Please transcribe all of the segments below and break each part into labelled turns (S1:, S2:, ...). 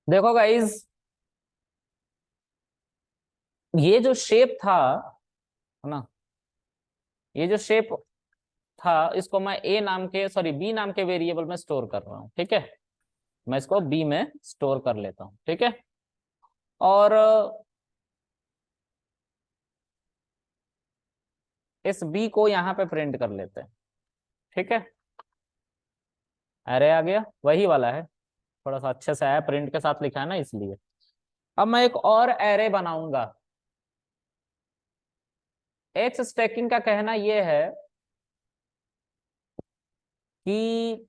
S1: देखो गाइज, ये जो शेप था, है ना, ये जो शेप था, इसको मैं ए नाम के सॉरी बी नाम के वेरिएबल में स्टोर कर रहा हूँ। ठीक है, मैं इसको बी में स्टोर कर लेता हूँ। ठीक है, और इस बी को यहाँ पे प्रिंट कर लेते हैं। ठीक है, अरे आ गया, वही वाला है, थोड़ा सा अच्छे से आया, प्रिंट के साथ लिखा है ना इसलिए। अब मैं एक और एरे बनाऊंगा। एच स्टैकिंग का कहना यह है कि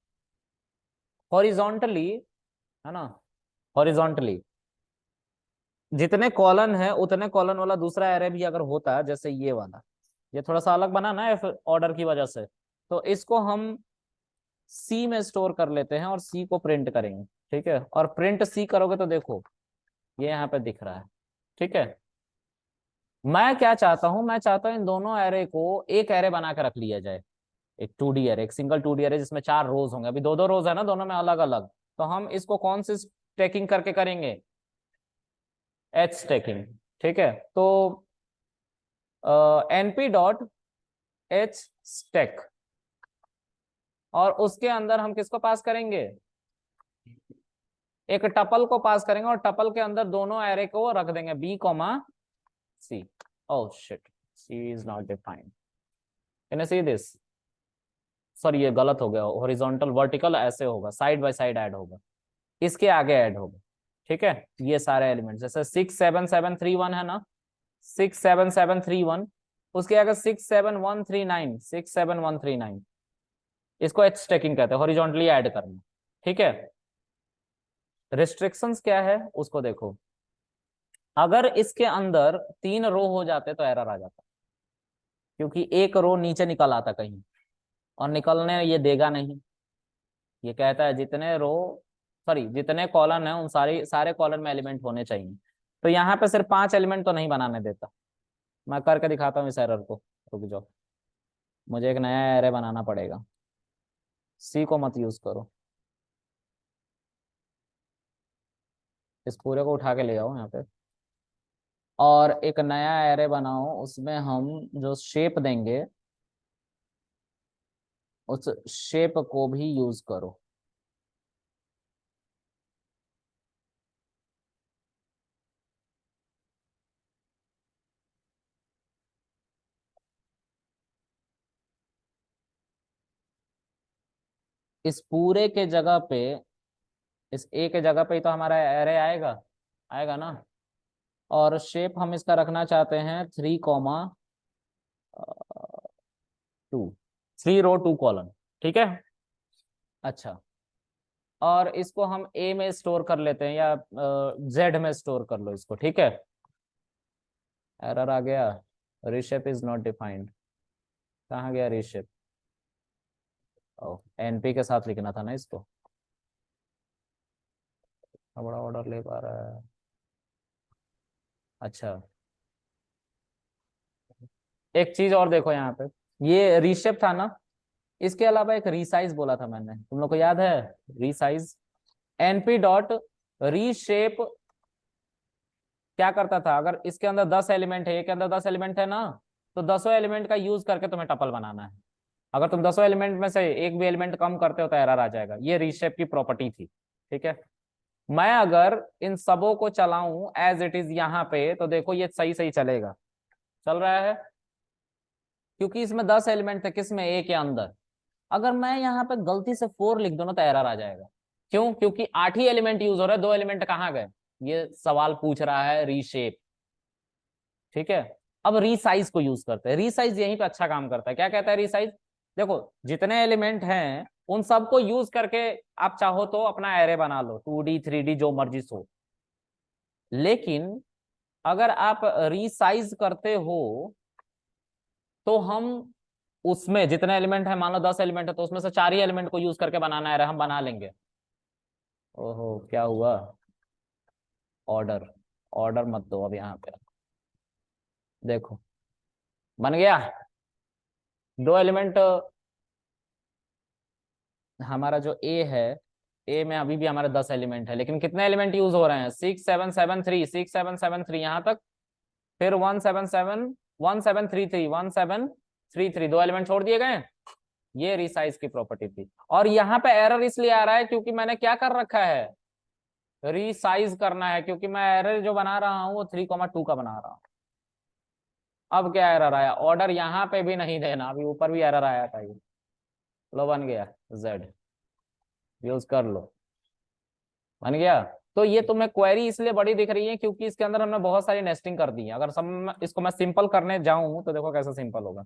S1: हॉरिजॉन्टली, है ना, हॉरिजॉन्टली जितने कॉलन है उतने कॉलन वाला दूसरा एरे भी अगर होता है, जैसे ये वाला, ये थोड़ा सा अलग बना ना है ऑर्डर की वजह से, तो इसको हम सी में स्टोर कर लेते हैं और सी को प्रिंट करेंगे। ठीक है, और प्रिंट सी करोगे तो देखो ये यहाँ पे दिख रहा है। ठीक है, मैं क्या चाहता हूं, मैं चाहता हूं इन दोनों एरे को एक एरे बना के रख लिया जाए। एक 2D एरे, एक सिंगल 2D एरे जिसमें 4 रोज होंगे। अभी दो दो रोज है ना दोनों में अलग अलग, तो हम इसको कौन सी स्टैकिंग करके करेंगे? H stacking. ठीक है, तो np डॉट एच स्टैक, और उसके अंदर हम किसको पास करेंगे? एक टपल को पास करेंगे, और टपल के अंदर दोनों एरे को रख देंगे, B comma C. Oh shit, C is not defined. Can you see this? Sorry, ये गलत हो गया, हॉरिजॉन्टल वर्टिकल ऐसे होगा, साइड बाय साइड ऐड होगा, इसके आगे ऐड होगा। ठीक है, ये सारे एलिमेंट जैसे 67731 है ना, 67731, उसके आगे 67139, 67139, इसको एच स्टैकिंग कहते हैं, हॉरिजॉन्टली ऐड करना। ठीक है, रिस्ट्रिक्शंस क्या है उसको देखो। अगर इसके अंदर 3 रो हो जाते तो एरर आ जाता, क्योंकि एक रो नीचे निकल आता कहीं, और निकलने ये देगा नहीं। ये कहता है जितने रो सॉरी जितने कॉलन है उन सारे कॉलन में एलिमेंट होने चाहिए। तो यहाँ पे सिर्फ 5 एलिमेंट तो नहीं बनाने देता। मैं करके दिखाता हूँ इस एरर को, रुक जाओ, मुझे एक नया एरे बनाना पड़ेगा। सी को मत यूज करो, इस पूरे को उठा के ले आओ यहाँ पे, और एक नया एरे बनाओ, उसमें हम जो शेप देंगे उस शेप को भी यूज करो। इस पूरे के जगह पे, इस ए के जगह पे ही तो हमारा एरे आएगा, आएगा ना। और शेप हम इसका रखना चाहते हैं 3, 2, 3 रो 2 कॉलम। ठीक है, अच्छा, और इसको हम ए में स्टोर कर लेते हैं, या जेड में स्टोर कर लो इसको। ठीक है, एरर आ गया, रिशेप इज नॉट डिफाइंड। कहाँ गया रिशेप? एनपी के साथ लिखना था ना इसको, बड़ा ऑर्डर ले पा रहा है। अच्छा, एक चीज और देखो यहाँ पे, ये रीशेप था ना, इसके अलावा एक रीसाइज बोला था मैंने, तुम लोग को याद है? रीसाइज, एनपी डॉट रीशेप क्या करता था, अगर इसके अंदर 10 एलिमेंट है, ये के अंदर 10 एलिमेंट है ना, तो 10 एलिमेंट का यूज करके तुम्हें टपल बनाना है। अगर तुम 10 एलिमेंट में से एक भी एलिमेंट कम करते हो तो एरर आ जाएगा। ये रीशेप की प्रॉपर्टी थी। ठीक है, मैं अगर इन सबों को चलाऊं एज इट इज यहाँ पे, तो देखो ये सही सही चलेगा, चल रहा है, क्योंकि इसमें 10 एलिमेंट थे, किसमें? ए के अंदर। अगर मैं यहाँ पे गलती से 4 लिख दूं ना तो एरर आ जाएगा। क्यों? क्योंकि 8 ही एलिमेंट यूज हो रहा है, 2 एलिमेंट कहाँ गए? ये सवाल पूछ रहा है रीशेप। ठीक है, अब रीसाइज को यूज करते हैं। रीसाइज यहीं पे अच्छा काम करता है। क्या कहता है रीसाइज? देखो, जितने एलिमेंट हैं उन सबको यूज करके आप चाहो तो अपना एरे बना लो, 2D 3D जो मर्जी हो। लेकिन अगर आप रीसाइज करते हो तो हम उसमें जितने एलिमेंट है, मान लो 10 एलिमेंट है, तो उसमें से 4 ही एलिमेंट को यूज करके बनाना है, हम बना लेंगे। ओहो, क्या हुआ? ऑर्डर, ऑर्डर मत दो अब यहाँ पे, देखो बन गया। 2 एलिमेंट हमारा जो ए है, ए में अभी भी हमारे 10 एलिमेंट है, लेकिन कितने एलिमेंट यूज हो रहे हैं? 6773, 6773 यहाँ तक, फिर 1733 दो एलिमेंट छोड़ दिए गए। ये रिसाइज की प्रॉपर्टी थी। और यहाँ पे एरर इसलिए आ रहा है क्योंकि मैंने क्या कर रखा है, रिसाइज करना है, क्योंकि मैं एरर जो बना रहा हूँ वो 3,2 का बना रहा हूँ। अब क्या एरर आया, ऑर्डर यहाँ पे भी नहीं देना, अभी ऊपर भी एरर आया था ये। लो बन गया, जेड यूज कर लो, बन गया। तो ये तुम्हें क्वेरी इसलिए बड़ी दिख रही है क्योंकि इसके अंदर हमने बहुत सारी नेस्टिंग कर दी है। अगर सब इसको मैं सिंपल करने जाऊं तो देखो कैसा सिंपल होगा।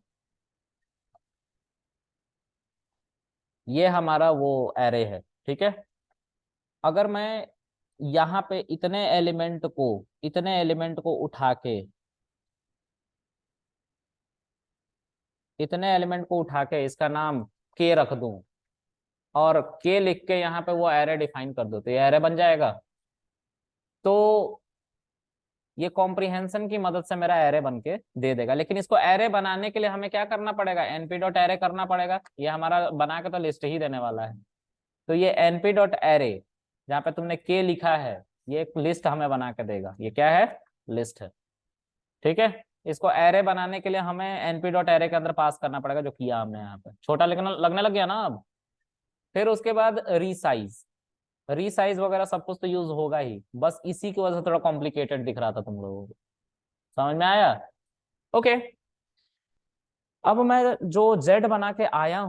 S1: ये हमारा वो एरे है, ठीक है। अगर मैं यहाँ पे इतने एलिमेंट को उठा के इसका नाम के रख दूं और के लिख के यहाँ पे वो एरे डिफाइन कर दो, तो ये एरे बन जाएगा। तो ये कॉम्प्रिहेंशन की मदद से मेरा एरे बन के दे देगा। लेकिन इसको एरे बनाने के लिए हमें क्या करना पड़ेगा, एनपी डॉट एरे करना पड़ेगा। ये हमारा बना के तो लिस्ट ही देने वाला है। तो ये एनपी डॉट एरे जहाँ पे तुमने के लिखा है, ये एक लिस्ट हमें बना के देगा। ये क्या है, लिस्ट है, ठीक है। इसको एरे बनाने के लिए हमें एनपी डॉट एरे के अंदर पास करना पड़ेगा, जो किया हमने यहाँ पे। छोटा लगने लग गया ना अब। फिर उसके बाद रीसाइज वगैरह सब कुछ तो यूज होगा ही, बस इसी की वजह से थोड़ा कॉम्प्लिकेटेड दिख रहा था तुम लोगों को। समझ में आया? ओके। अब मैं जो जेड बना के आया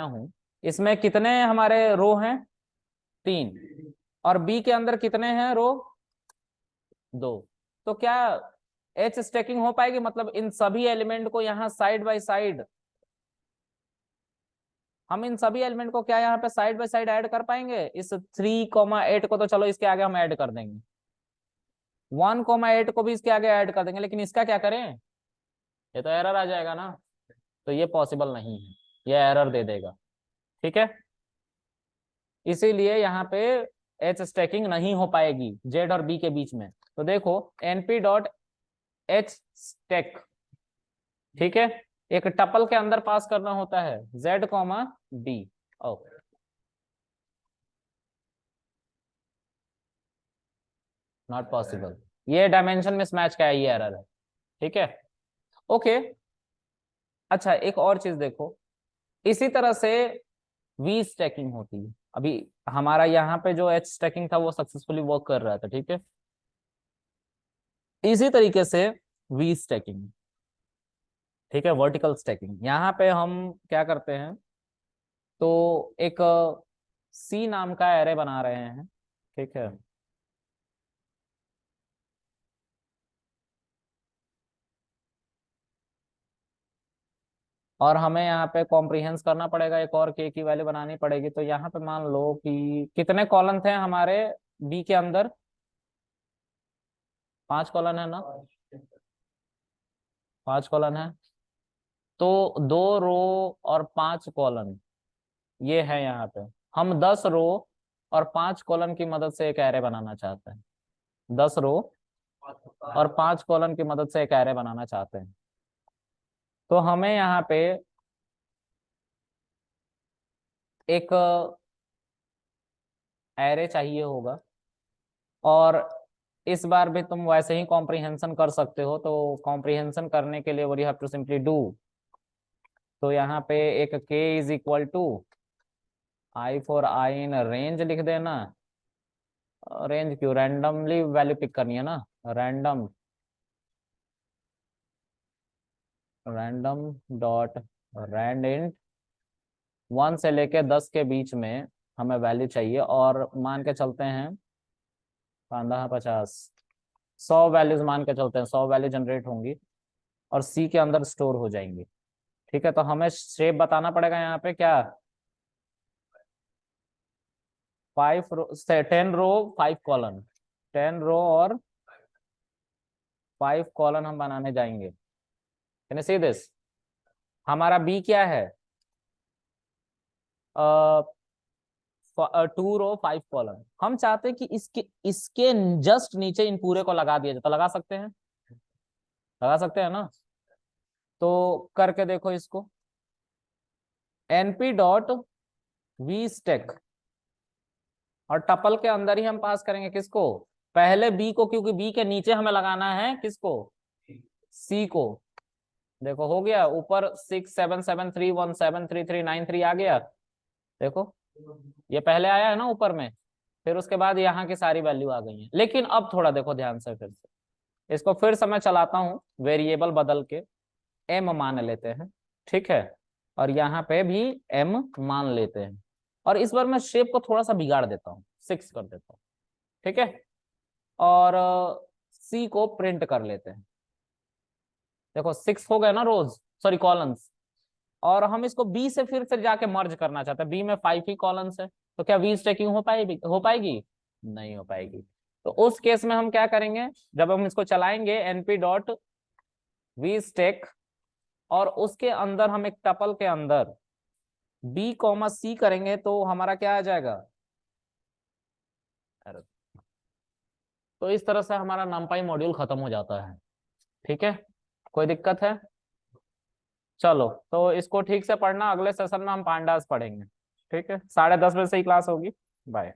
S1: हूं, इसमें कितने हमारे रो हैं? 3। और बी के अंदर कितने हैं रो? 2। तो क्या एच स्टैकिंग हो पाएगी? मतलब इन सभी एलिमेंट को यहाँ साइड बाय साइड, हम इन सभी एलिमेंट को क्या यहाँ पे साइड बाय साइड ऐड कर पाएंगे? इस 3,8 को तो चलो इसके आगे हम ऐड कर देंगे, 1,8 को भी इसके आगे ऐड कर देंगे, लेकिन इसका क्या करें? ये तो एरर आ जाएगा ना। तो ये पॉसिबल नहीं है, ये एरर दे देगा, ठीक है। इसीलिए यहाँ पे एच स्टैकिंग नहीं हो पाएगी जेड और बी के बीच में। तो देखो एनपी डॉट एच स्टैक, ठीक है, एक टपल के अंदर पास करना होता है Z comma B. Okay, not possible, ये डायमेंशन में मैच का है, ये एरर है, ठीक है। ओके। अच्छा एक और चीज देखो, इसी तरह से वी स्टैकिंग होती है। अभी हमारा यहाँ पे जो एच स्टैकिंग था वो सक्सेसफुली वर्क कर रहा था, ठीक है। इसी तरीके से वी स्टैकिंग, ठीक है, वर्टिकल स्टैकिंग। यहाँ पे हम क्या करते हैं, तो एक सी नाम का एरे बना रहे हैं, ठीक है। और हमें यहाँ पे कॉम्प्रिहेंस करना पड़ेगा, एक और के की वैल्यू बनानी पड़ेगी। तो यहाँ पे मान लो कि कितने कॉलम थे हमारे बी के अंदर? 5 कॉलम है ना, 5 कॉलम है। तो 2 रो और 5 कॉलम ये है यहाँ पे। हम 10 रो और 5 कॉलम की मदद से एक एरे बनाना चाहते हैं। 10 रो और 5 कॉलम की मदद से एक एरे बनाना चाहते हैं। तो हमें यहाँ पे एक एरे चाहिए होगा। और इस बार भी तुम वैसे ही कॉम्प्रिहेंशन कर सकते हो। तो कॉम्प्रिहेंशन करने के लिए what you have to simply do, तो यहाँ पे एक k is equal to i for i in range लिख देना। रेंज क्यों, रैंडमली वैल्यू पिक करनी है ना, random random dot rand int 1 से लेके 10 के बीच में हमें वैल्यू चाहिए। और मान के चलते हैं 15 50 100 वैल्यूज मान के चलते हैं, 100 वैल्यू जनरेट होंगी और सी के अंदर स्टोर हो जाएंगी, ठीक है। तो हमें शेप बताना पड़ेगा यहाँ पे क्या, 10 रो 5 कॉलम, 10 रो और 5 कॉलम हम बनाने जाएंगे। Can you see this? हमारा बी क्या है, 2 रो 5 कॉलम। हम चाहते हैं कि इसके इसके जस्ट नीचे इन पूरे को लगा दिया जाए। तो लगा सकते हैं, लगा सकते हैं ना। तो करके देखो इसको, एनपी डॉट वी स्टेक, और टपल के अंदर ही हम पास करेंगे किसको, पहले बी को, क्योंकि बी के नीचे हमें लगाना है किसको, सी को। देखो हो गया, ऊपर 677317339 आ गया। देखो ये पहले आया है ना ऊपर में, फिर उसके बाद यहाँ की सारी वैल्यू आ गई है। लेकिन अब थोड़ा देखो ध्यान से, फिर से इसको फिर से मैं चलाता हूँ, वेरिएबल बदल के एम मान लेते हैं, ठीक है, और यहाँ पे भी एम मान लेते हैं, और इस बार मैं शेप को थोड़ा सा बिगाड़ देता हूँ, 6 कर देता हूँ, ठीक है, और सी को प्रिंट कर लेते हैं। देखो 6 हो गए ना रोज, सॉरी कॉलम्स, और हम इसको बी से फिर से जाके मर्ज करना चाहते हैं, बी में 5 ही कॉलम्स है, तो क्या वी स्टैकिंग हो पाएगी? नहीं हो पाएगी। तो उस केस में हम क्या करेंगे, जब हम इसको चलाएंगे एनपी डॉट वी स्टेक, और उसके अंदर हम एक टपल के अंदर बी कॉमा सी करेंगे, तो हमारा क्या आ जाएगा, तो इस तरह से हमारा numpy मॉड्यूल खत्म हो जाता है। ठीक है, कोई दिक्कत है? चलो तो इसको ठीक से पढ़ना, अगले सेशन में हम पांडास पढ़ेंगे। ठीक है, 10:30 बजे से ही क्लास होगी। बाय।